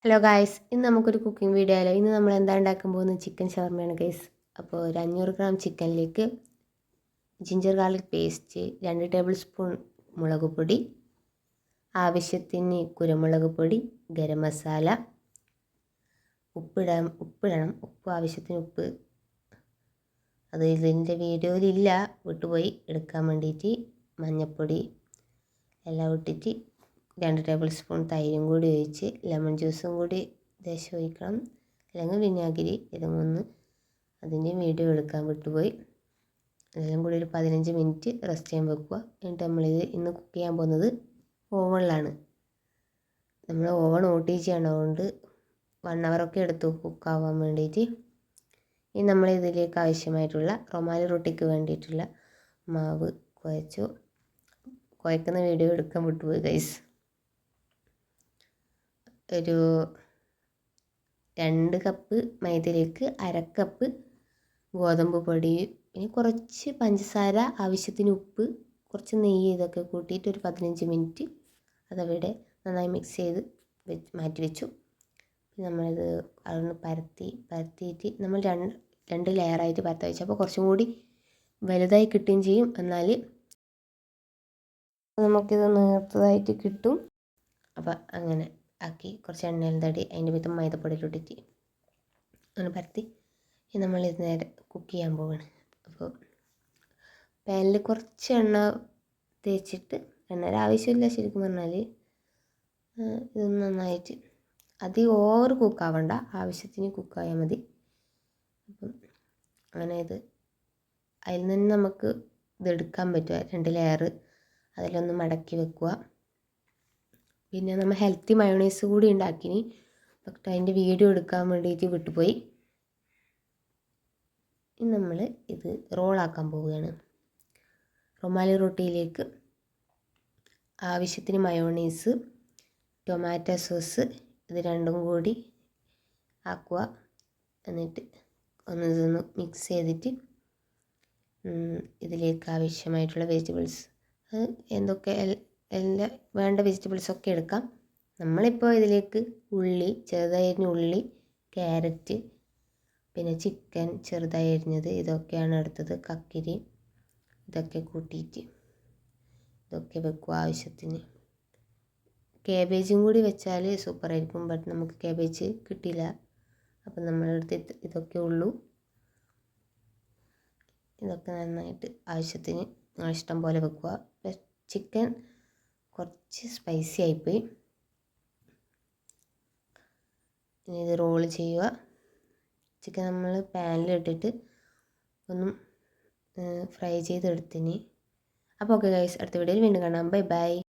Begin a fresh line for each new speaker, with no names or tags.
Hello guys, ഇന്ന് നമുക്കൊരു cooking video ആയാലോ. ഇന്ന് നമ്മൾ എന്താ ഉണ്ടാക്കാൻ പോകുന്നത്? ചിക്കൻ ഷവർമയാണ് ഗൈസ്. അപ്പോൾ ഒരു 500 ഗ്രാം ചിക്കനിലേക്ക് ginger garlic paste, 2 tablespoon മുളക് പൊടി, ആവശ്യത്തിന് കുരുമുളക് പൊടി, ഗരം മസാല, ഉപ്പിടണം. ഉപ്പ് ആവശ്യത്തിന് ഉപ്പ്. അത് ഇതിൻ്റെ വീഡിയോയിലില്ല, വിട്ടുപോയി എടുക്കാൻ വേണ്ടിയിട്ട്. മഞ്ഞൾപ്പൊടി എല്ലാം ഇട്ടിട്ട് 2 ടേബിൾ സ്പൂൺ തൈരും കൂടി ഒഴിച്ച് ലെമൺ ജ്യൂസും കൂടി ലേശം ഒഴിക്കണം, അല്ലെങ്കിൽ വിനാഗിരി. ഇതൊന്ന് അതിൻ്റെ വീഡിയോ എടുക്കാൻ വിട്ടുപോയി. എല്ലാം കൂടി ഒരു 15 മിനിറ്റ് റെസ്റ്റ് ചെയ്യാൻ വെക്കുക. എന്നിട്ട് നമ്മളിത് ഇന്ന് കുക്ക് ചെയ്യാൻ പോകുന്നത് ഓവണിലാണ്. നമ്മൾ ഓവൺ ഓട്ടിച്ചാണ്, അതുകൊണ്ട് 1 ഹവറൊക്കെ എടുത്തു കുക്കാവാൻ വേണ്ടിയിട്ട്. ഇനി നമ്മളിതിലേക്ക് ആവശ്യമായിട്ടുള്ള റൊമാലി റൊട്ടിക്ക് വേണ്ടിയിട്ടുള്ള മാവ് കുഴക്കുന്ന വീഡിയോ എടുക്കാൻ വിട്ടുപോയി ഗൈസ്. ഒരു 2 കപ്പ് മൈദയിലേക്ക് 1/2 കപ്പ് ഗോതമ്പ് പൊടി, പിന്നെ കുറച്ച് പഞ്ചസാര, ആവശ്യത്തിന് ഉപ്പ്, കുറച്ച് നെയ്യ്, ഇതൊക്കെ കൂട്ടിയിട്ട് ഒരു 15 മിനിറ്റ് അതവിടെ നന്നായി മിക്സ് ചെയ്ത് മാറ്റി വെച്ചു. നമ്മളിത് അതൊന്ന് പരത്തിയിട്ട് നമ്മൾ രണ്ട് ലെയറായിട്ട് പരത്തി വെച്ചു. അപ്പോൾ കുറച്ചും കൂടി വലുതായി കിട്ടുകയും ചെയ്യും, എന്നാൽ നമുക്കിത് നേർത്തതായിട്ട് കിട്ടും. അപ്പോൾ അങ്ങനെ ആക്കി കുറച്ച് എണ്ണയിൽ തടി അതിൻ്റെ വീതം മൈദപ്പൊടിയിലിട്ടിട്ട് അങ്ങനെ പരത്തി നമ്മളിത് നേരെ കുക്ക് ചെയ്യാൻ പോവുകയാണ്. അപ്പോൾ പാനിൽ കുറച്ച് എണ്ണ തേച്ചിട്ട്, എണ്ണയുടെ ആവശ്യമില്ല ശരിക്കും പറഞ്ഞാൽ. ഇതൊന്ന് നന്നായിട്ട് അധികം ഓവർ കുക്കാവണ്ട, ആവശ്യത്തിന് കുക്കായാൽ മതി. അപ്പം അങ്ങനെ അതിൽ നിന്ന് നമുക്ക് ഇതെടുക്കാൻ പറ്റുക. 2 ലെയർ അതിലൊന്ന് മടക്കി വെക്കുക. പിന്നെ നമ്മൾ ഹെൽത്തി മയോണൈസ് കൂടി ഉണ്ടാക്കിനി, പക്ഷേ അതിൻ്റെ വീഡിയോ എടുക്കാൻ വേണ്ടിയിട്ട് വിട്ടുപോയി. ഇനി നമ്മൾ ഇത് റോളാക്കാൻ പോവുകയാണ്. റൊമാലി റൊട്ടിയിലേക്ക് ആവശ്യത്തിന് മയോണൈസ്, ടൊമാറ്റോ സോസ്, ഇത് രണ്ടും കൂടി ആക്കുക. എന്നിട്ട് ഇതൊന്ന് മിക്സ് ചെയ്തിട്ട് ഇതിലേക്ക് ആവശ്യമായിട്ടുള്ള വെജിറ്റബിൾസ്, എന്തൊക്കെ എല്ലാ വേണ്ട വെജിറ്റബിൾസൊക്കെ എടുക്കാം. നമ്മളിപ്പോൾ ഇതിലേക്ക് ഉള്ളി, ചെറുതായി അരിഞ്ഞ ഉള്ളി, ക്യാരറ്റ്, പിന്നെ ചിക്കൻ ചെറുതായി അരിഞ്ഞത്, ഇതൊക്കെയാണ് എടുത്തത്. കക്കിരി, ഇതൊക്കെ കൂട്ടിയിട്ട് ഇതൊക്കെ വെക്കുക ആവശ്യത്തിന്. കാബേജും കൂടി വെച്ചാൽ സൂപ്പറായിരിക്കും, ബട്ട് നമുക്ക് കാബേജ് കിട്ടില്ല. അപ്പം നമ്മളെടുത്ത് ഇതൊക്കെ ഉള്ളൂ. ഇതൊക്കെ നന്നായിട്ട് ആവശ്യത്തിന് ഇഷ്ടം പോലെ വെക്കുക. ചിക്കൻ കുറച്ച് സ്പൈസി ആയിപ്പോയി. ഇനി ഇത് റോള് ചെയ്യുക. ചിക്കൻ നമ്മൾ പാനിലിട്ടിട്ട് ഒന്നും ഫ്രൈ ചെയ്തെടുത്തിന്. അപ്പോൾ ഓക്കെ ഗൈസ്, അടുത്ത വീഡിയോയിൽ വീണ്ടും കാണാം. Bye bye.